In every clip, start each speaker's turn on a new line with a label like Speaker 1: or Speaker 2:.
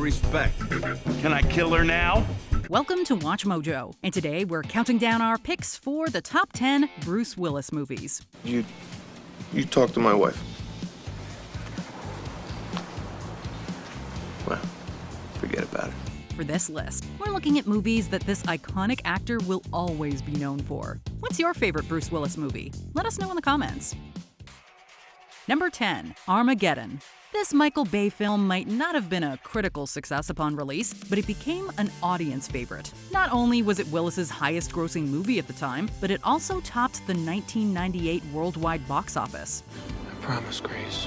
Speaker 1: respect. Can I kill her now?
Speaker 2: Welcome to Watch Mojo, and today we're counting down our picks for the top 10 Bruce Willis movies.
Speaker 3: You talk to my wife. Well, forget about it.
Speaker 2: For this list, we're looking at movies that this iconic actor will always be known for. What's your favorite Bruce Willis movie? Let us know in the comments. Number 10, Armageddon. This Michael Bay film might not have been a critical success upon release, but it became an audience favorite. Not only was it Willis's highest-grossing movie at the time, but it also topped the 1998 worldwide box office.
Speaker 3: I promise, Grace.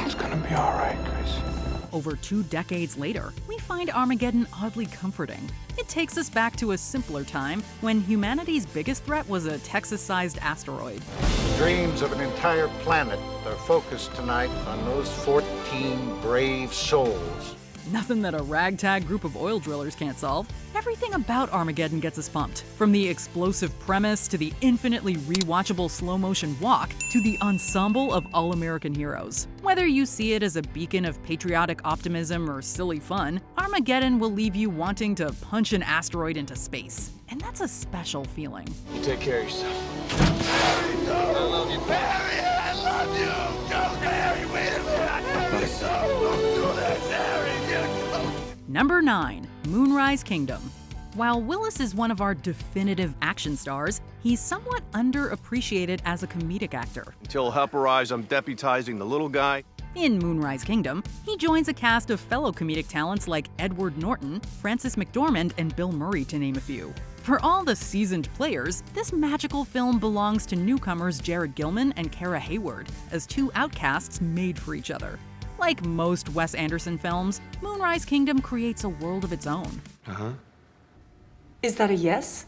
Speaker 3: It's gonna be all right, Grace.
Speaker 2: Over 2 decades later, we find Armageddon oddly comforting. It takes us back to a simpler time when humanity's biggest threat was a Texas-sized asteroid.
Speaker 4: The dreams of an entire planet are focused tonight on those 14 brave souls.
Speaker 2: Nothing that a ragtag group of oil drillers can't solve. Everything about Armageddon gets us pumped. From the explosive premise to the infinitely rewatchable slow-motion walk to the ensemble of all-American heroes. Whether you see it as a beacon of patriotic optimism or silly fun, Armageddon will leave you wanting to punch an asteroid into space. And that's a special feeling.
Speaker 3: You take care of yourself.
Speaker 1: Barry, no! I love you. Barry, I love you! Don't Barry, wait a minute! I love you so! Don't do this, Harry!
Speaker 2: Number 9, Moonrise Kingdom. While Willis is one of our definitive action stars, he's somewhat underappreciated as a comedic actor.
Speaker 5: Until help arrives, I'm deputizing the little guy.
Speaker 2: In Moonrise Kingdom, he joins a cast of fellow comedic talents like Edward Norton, Frances McDormand, and Bill Murray, to name a few. For all the seasoned players, this magical film belongs to newcomers Jared Gilman and Kara Hayward, as 2 outcasts made for each other. Like most Wes Anderson films, Moonrise Kingdom creates a world of its own.
Speaker 6: Is that a yes?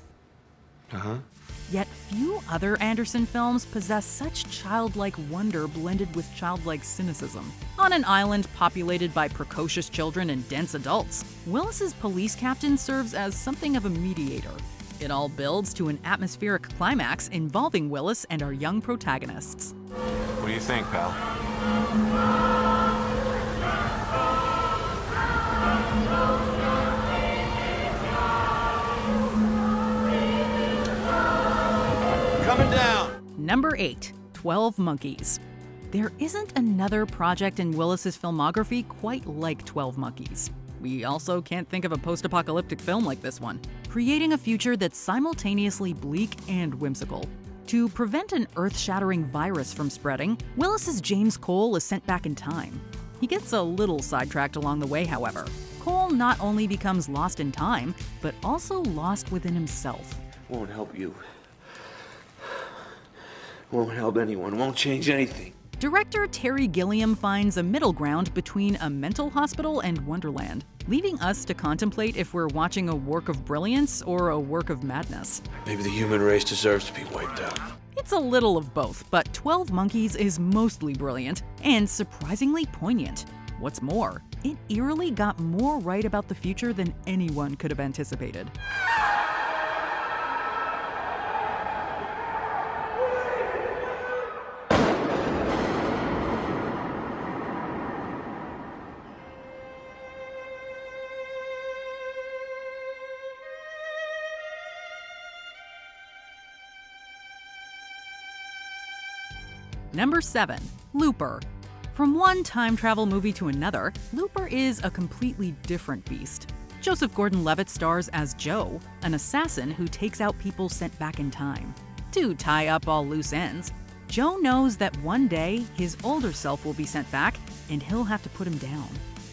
Speaker 2: Yet few other Anderson films possess such childlike wonder blended with childlike cynicism. On an island populated by precocious children and dense adults, Willis's police captain serves as something of a mediator. It all builds to an atmospheric climax involving Willis and our young protagonists.
Speaker 5: What do you think, pal? Coming down!
Speaker 2: Number 8, 12 Monkeys. There isn't another project in Willis's filmography quite like 12 Monkeys. We also can't think of a post-apocalyptic film like this one, creating a future that's simultaneously bleak and whimsical. To prevent an earth-shattering virus from spreading, Willis's James Cole is sent back in time. He gets a little sidetracked along the way, however. Cole not only becomes lost in time, but also lost within himself.
Speaker 3: Won't help you. Won't help anyone. Won't change anything.
Speaker 2: Director Terry Gilliam finds a middle ground between a mental hospital and Wonderland, leaving us to contemplate if we're watching a work of brilliance or a work of madness.
Speaker 3: Maybe the human race deserves to be wiped out.
Speaker 2: It's a little of both, but 12 Monkeys is mostly brilliant and surprisingly poignant. What's more, it eerily got more right about the future than anyone could have anticipated. Number 7, Looper. From one time travel movie to another, Looper is a completely different beast. Joseph Gordon-Levitt stars as Joe, an assassin who takes out people sent back in time. To tie up all loose ends, Joe knows that one day his older self will be sent back and he'll have to put him down.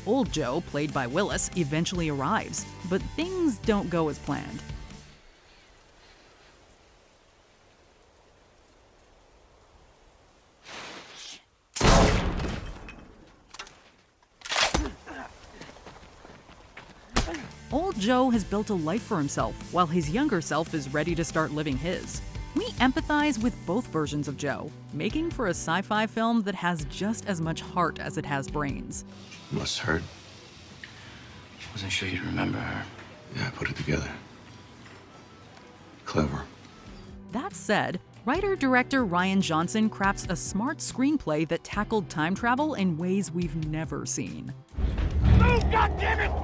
Speaker 2: Old Joe, played by Willis, eventually arrives, but things don't go as planned. Old Joe has built a life for himself, while his younger self is ready to start living his. We empathize with both versions of Joe, making for a sci-fi film that has just as much heart as it has brains.
Speaker 3: Must hurt.
Speaker 7: Wasn't sure you'd remember her.
Speaker 3: Yeah, I put it together. Clever.
Speaker 2: That said, Writer-director Rian Johnson crafts a smart screenplay that tackled time travel in ways we've never seen.
Speaker 1: Move, goddammit!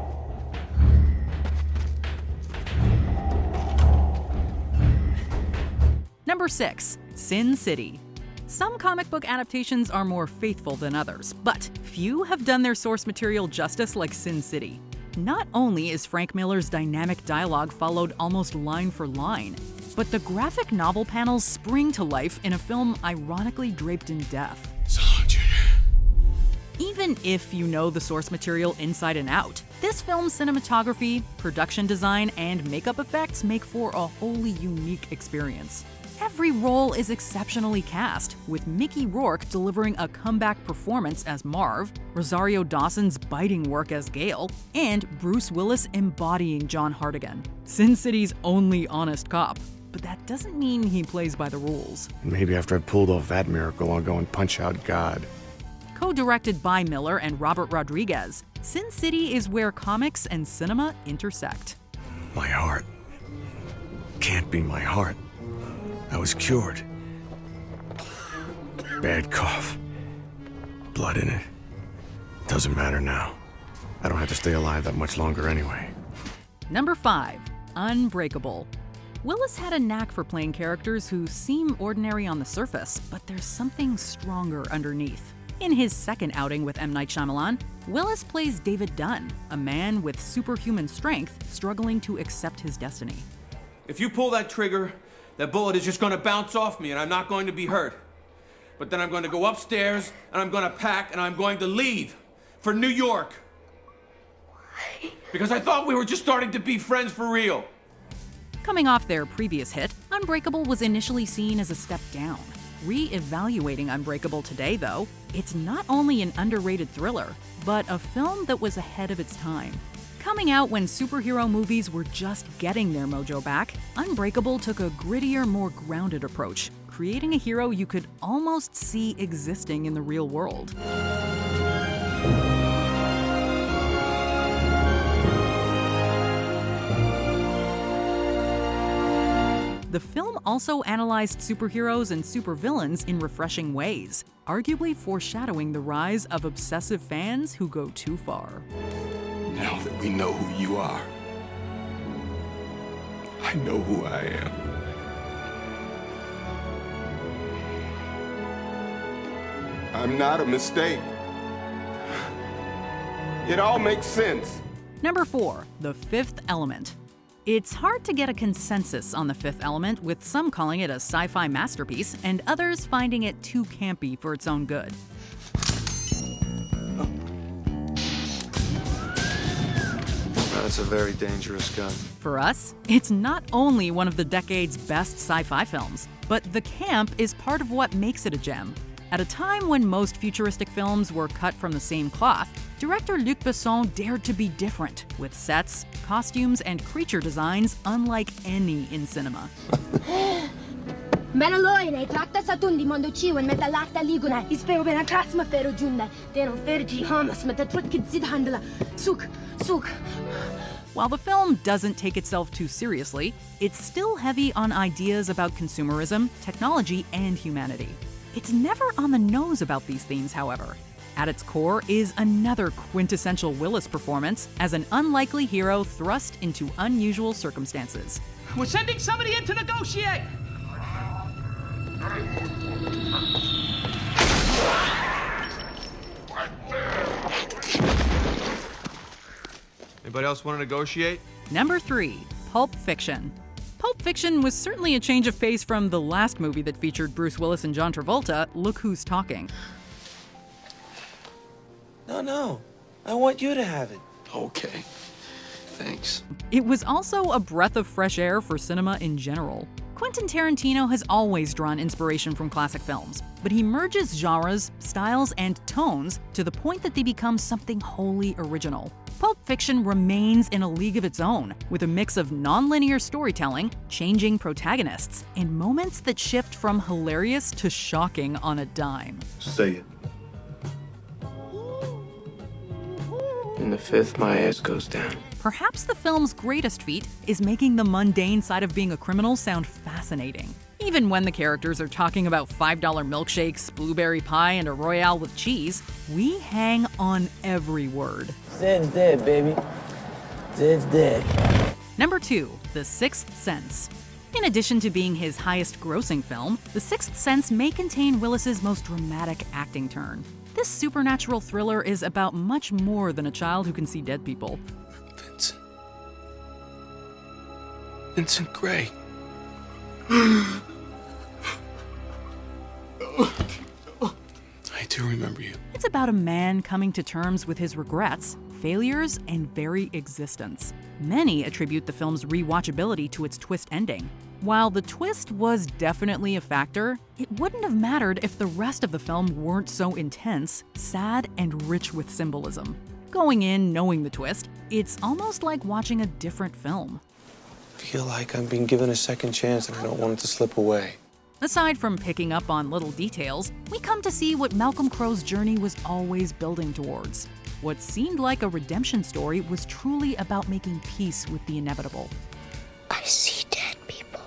Speaker 2: Number 6. Sin City. Some comic book adaptations are more faithful than others, but few have done their source material justice like Sin City. Not only is Frank Miller's dynamic dialogue followed almost line for line, but the graphic novel panels spring to life in a film ironically draped in death.
Speaker 3: So long, Junior.
Speaker 2: Even if you know the source material inside and out, this film's cinematography, production design, and makeup effects make for a wholly unique experience. Every role is exceptionally cast, with Mickey Rourke delivering a comeback performance as Marv, Rosario Dawson's biting work as Gale, and Bruce Willis embodying John Hartigan, Sin City's only honest cop. But that doesn't mean he plays by the rules.
Speaker 8: Maybe after I've pulled off that miracle, I'll go and punch out God.
Speaker 2: Co-directed by Miller and Robert Rodriguez, Sin City is where comics and cinema intersect.
Speaker 8: My heart. Can't be my heart. I was cured. Bad cough. Blood in it. Doesn't matter now. I don't have to stay alive that much longer anyway.
Speaker 2: Number 5. Unbreakable. Willis had a knack for playing characters who seem ordinary on the surface, but there's something stronger underneath. In his second outing with M. Night Shyamalan, Willis plays David Dunn, a man with superhuman strength struggling to accept his destiny.
Speaker 9: If you pull that trigger, that bullet is just going to bounce off me and I'm not going to be hurt. But then I'm going to go upstairs and I'm going to pack and I'm going to leave for New York. Because I thought we were just starting to be friends for real.
Speaker 2: Coming off their previous hit, Unbreakable was initially seen as a step down. Re-evaluating Unbreakable today, though, it's not only an underrated thriller, but a film that was ahead of its time. Coming out when superhero movies were just getting their mojo back, Unbreakable took a grittier, more grounded approach, creating a hero you could almost see existing in the real world. The film also analyzed superheroes and supervillains in refreshing ways, arguably foreshadowing the rise of obsessive fans who go too far.
Speaker 3: Now that we know who you are, I know who I am. I'm not a mistake. It all makes sense.
Speaker 2: Number 4. The Fifth Element. It's hard to get a consensus on The Fifth Element, with some calling it a sci-fi masterpiece and others finding it too campy for its own good.
Speaker 3: That's a very dangerous gun.
Speaker 2: For us, it's not only one of the decade's best sci-fi films, but the camp is part of what makes it a gem. At a time when most futuristic films were cut from the same cloth, director Luc Besson dared to be different, with sets, costumes, and creature designs unlike any in cinema.
Speaker 10: Menaloine, trakta satundi mondo chiwen metalakta liguna, ispero bena kasma fero junda, denon ferji hamas metatwit zid handla, suk.
Speaker 2: While the film doesn't take itself too seriously, it's still heavy on ideas about consumerism, technology, and humanity. It's never on the nose about these themes, however. At its core is another quintessential Willis performance as an unlikely hero thrust into unusual circumstances.
Speaker 11: We're sending somebody in to negotiate!
Speaker 9: Anybody else want to negotiate?
Speaker 2: Number 3. Pulp Fiction. Pulp Fiction was certainly a change of pace from the last movie that featured Bruce Willis and John Travolta, Look Who's Talking.
Speaker 3: No. I want you to have it.
Speaker 7: Okay. Thanks.
Speaker 2: It was also a breath of fresh air for cinema in general. Quentin Tarantino has always drawn inspiration from classic films, but he merges genres, styles, and tones to the point that they become something wholly original. Pulp Fiction remains in a league of its own, with a mix of non-linear storytelling, changing protagonists, and moments that shift from hilarious to shocking on a dime.
Speaker 3: Say it.
Speaker 7: In the fifth, my ass goes down.
Speaker 2: Perhaps the film's greatest feat is making the mundane side of being a criminal sound fascinating. Even when the characters are talking about $5 milkshakes, blueberry pie, and a Royale with cheese, we hang on every word.
Speaker 12: Zed's dead, baby. Zed's dead.
Speaker 2: Number 2, The Sixth Sense. In addition to being his highest-grossing film, The Sixth Sense may contain Willis's most dramatic acting turn. This supernatural thriller is about much more than a child who can see dead people.
Speaker 8: Vincent Gray. I do remember you.
Speaker 2: It's about a man coming to terms with his regrets, failures, and very existence. Many attribute the film's rewatchability to its twist ending. While the twist was definitely a factor, it wouldn't have mattered if the rest of the film weren't so intense, sad, and rich with symbolism. Going in knowing the twist, it's almost like watching a different film.
Speaker 8: I feel like I'm being given a second chance and I don't want it to slip away.
Speaker 2: Aside from picking up on little details, we come to see what Malcolm Crowe's journey was always building towards. What seemed like a redemption story was truly about making peace with the inevitable.
Speaker 10: I see dead people.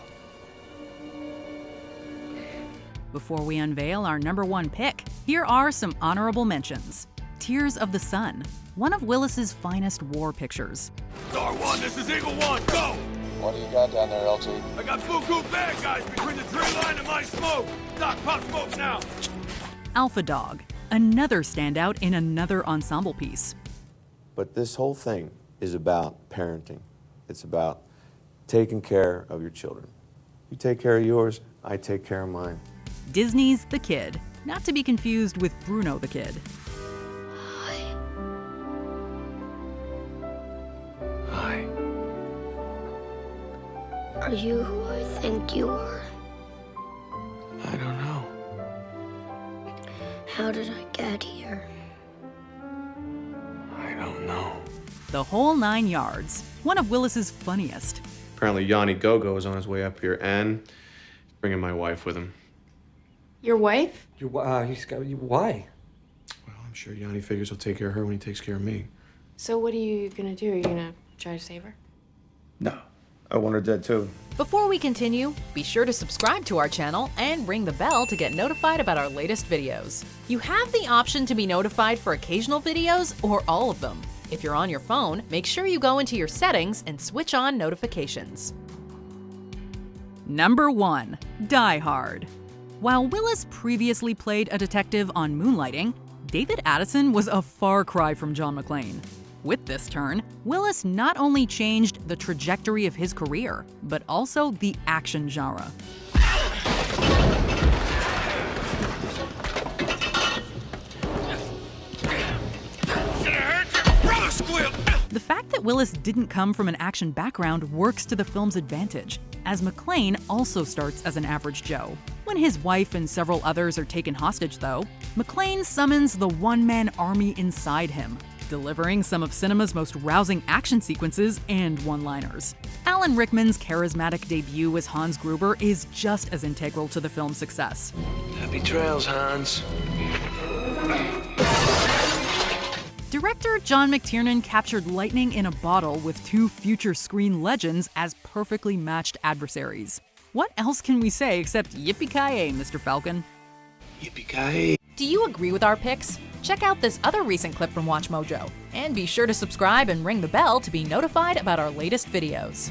Speaker 2: Before we unveil our number 1 pick, here are some honorable mentions. Tears of the Sun, one of Willis's finest war pictures.
Speaker 1: Star 1, this is Eagle 1, go!
Speaker 3: What do you got down there, LT?
Speaker 1: I got buku bad guys between the tree line and my smoke. Doc, pop smoke now.
Speaker 2: Alpha Dog, another standout in another ensemble piece.
Speaker 3: But this whole thing is about parenting. It's about taking care of your children. You take care of yours, I take care of mine.
Speaker 2: Disney's The Kid, not to be confused with Bruno the Kid.
Speaker 3: Hi.
Speaker 10: Are you who I think you are?
Speaker 3: I don't know.
Speaker 10: How did I get here?
Speaker 3: I don't know.
Speaker 2: The Whole 9 Yards, one of Willis's funniest.
Speaker 5: Apparently Yanni Gogo is on his way up here and bringing my wife with him.
Speaker 6: Your wife?
Speaker 12: Why?
Speaker 5: Well, I'm sure Yanni figures he'll take care of her when he takes care of me.
Speaker 6: So what are you gonna do? Are you gonna try to save her?
Speaker 5: No, I want her dead too.
Speaker 2: Before we continue, be sure to subscribe to our channel and ring the bell to get notified about our latest videos. You have the option to be notified for occasional videos or all of them. If you're on your phone, make sure you go into your settings and switch on notifications. Number 1, Die Hard. While Willis previously played a detective on Moonlighting, David Addison was a far cry from John McClane. With this turn, Willis not only changed the trajectory of his career, but also the action genre. The fact that Willis didn't come from an action background works to the film's advantage, as McClane also starts as an average Joe. When his wife and several others are taken hostage, though, McClane summons the one-man army inside him, delivering some of cinema's most rousing action sequences and one-liners. Alan Rickman's charismatic debut as Hans Gruber is just as integral to the film's success.
Speaker 7: Happy trails, Hans.
Speaker 2: Director John McTiernan captured lightning in a bottle with 2 future screen legends as perfectly matched adversaries. What else can we say except yippee-ki-yay, Mr. Falcon?
Speaker 7: Yippee-ki-yay.
Speaker 2: Do you agree with our picks? Check out this other recent clip from WatchMojo, and be sure to subscribe and ring the bell to be notified about our latest videos.